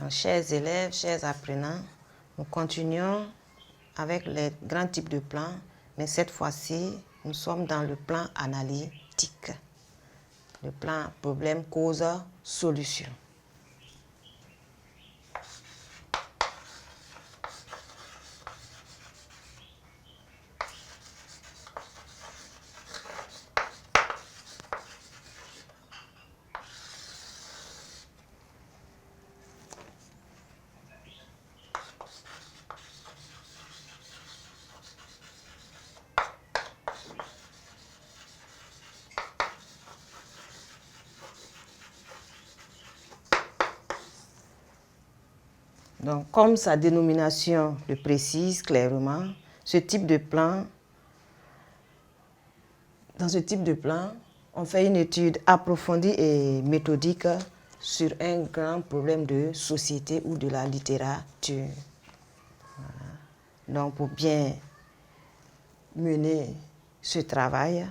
Donc, chers élèves, chers apprenants, nous continuons avec les grands types de plans, mais cette fois-ci, nous sommes dans le plan analytique. Le plan problème, cause, solution. Donc, comme sa dénomination le précise clairement, dans ce type de plan, on fait une étude approfondie et méthodique sur un grand problème de société ou de la littérature. Voilà. Donc, pour bien mener ce travail,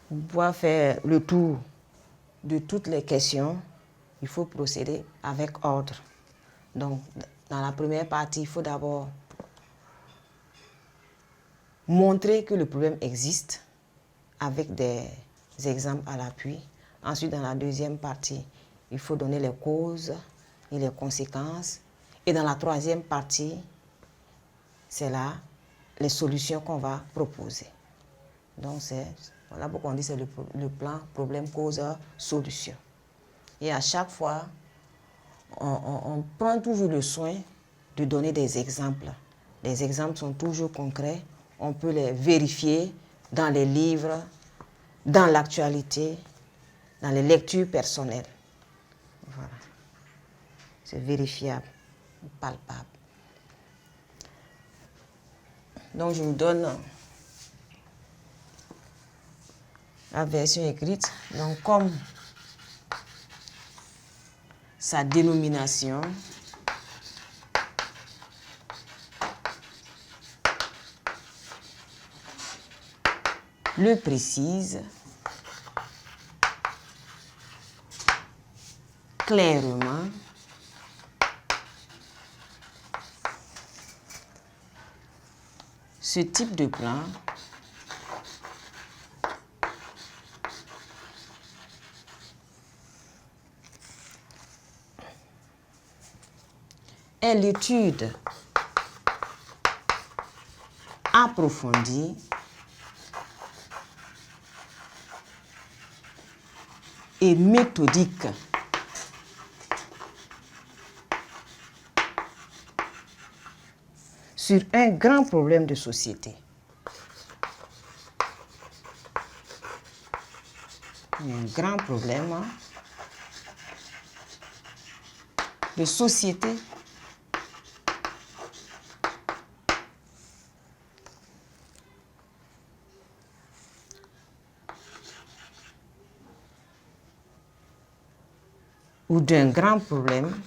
pour pouvoir faire le tour de toutes les questions, il faut procéder avec ordre. Donc, dans la première partie, il faut d'abord montrer que le problème existe avec des exemples à l'appui. Ensuite, dans la deuxième partie, il faut donner les causes et les conséquences. Et dans la troisième partie, c'est là les solutions qu'on va proposer. Donc, voilà pourquoi on dit que c'est le plan problème, cause, solution. Et à chaque fois, on prend toujours le soin de donner des exemples. Les exemples sont toujours concrets. On peut les vérifier dans les livres, dans l'actualité, dans les lectures personnelles. Voilà. C'est vérifiable, palpable. Donc, je vous donne la version écrite. Donc, comme sa dénomination le précise, clairement, ce type de plan est l'étude approfondie et méthodique sur un grand problème de société. Un grand problème de société ou d'un grand problème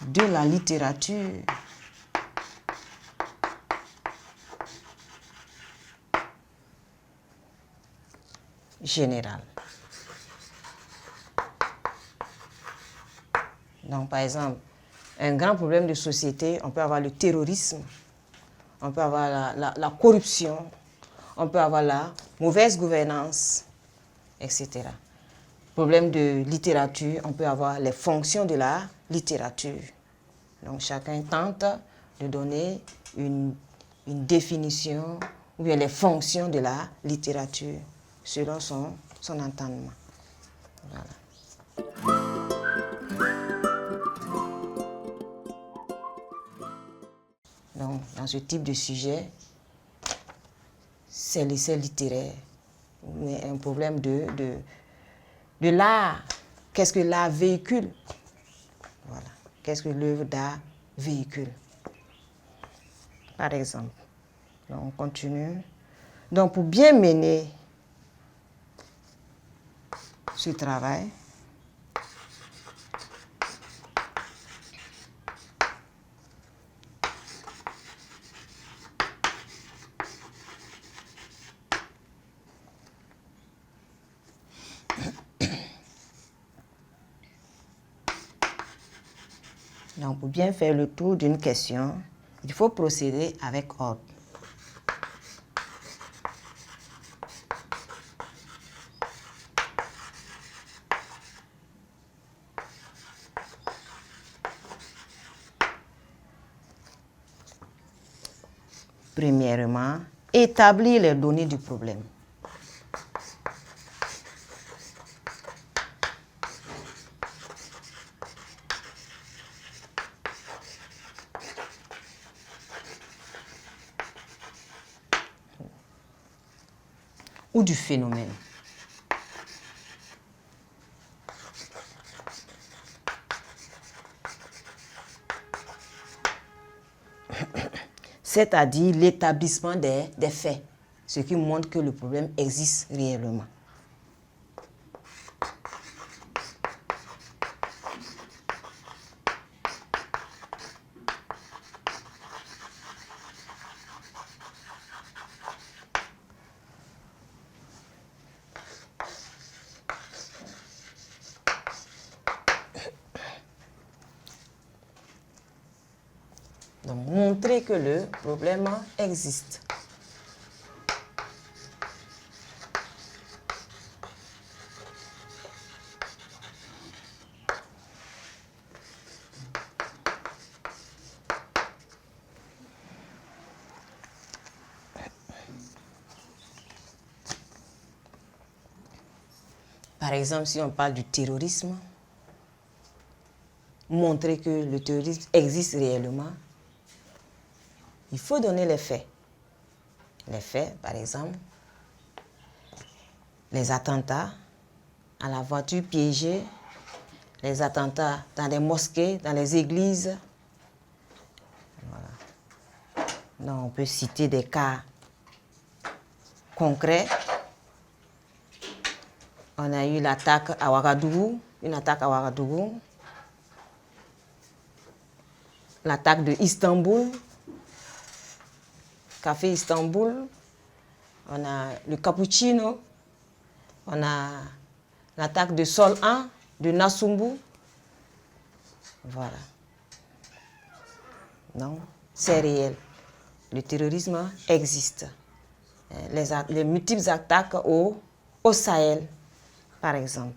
de la littérature générale. Donc, par exemple, un grand problème de société, on peut avoir le terrorisme, on peut avoir la corruption, on peut avoir la mauvaise gouvernance, etc. Problème de littérature, on peut avoir les fonctions de la littérature. Donc, chacun tente de donner une définition ou bien les fonctions de la littérature selon son entendement. Voilà. Donc, dans ce type de sujet, c'est l'essai littéraire, mais un problème de l'art. Qu'est-ce que l'art véhicule? Voilà. Qu'est-ce que l'œuvre d'art véhicule? Par exemple. Donc, on continue. Donc, pour bien mener ce travail, Donc, pour bien faire le tour d'une question, il faut procéder avec ordre. Premièrement, établir les données du problème. Ou du phénomène. C'est-à-dire l'établissement des faits, ce qui montre que le problème existe réellement. Donc, montrer que le problème existe. Par exemple, si on parle du terrorisme, montrer que le terrorisme existe réellement, il faut donner les faits. Les faits, par exemple, les attentats à la voiture piégée, les attentats dans les mosquées, dans les églises. Voilà. Donc, on peut citer des cas concrets. On a eu l'attaque à Ouagadougou, une attaque à Ouagadougou, l'attaque de Istanbul, Café Istanbul, on a le Cappuccino, on a l'attaque de Sol 1, de Nassumbu. Voilà. Donc, c'est réel. Le terrorisme existe. Les multiples attaques au Sahel, par exemple.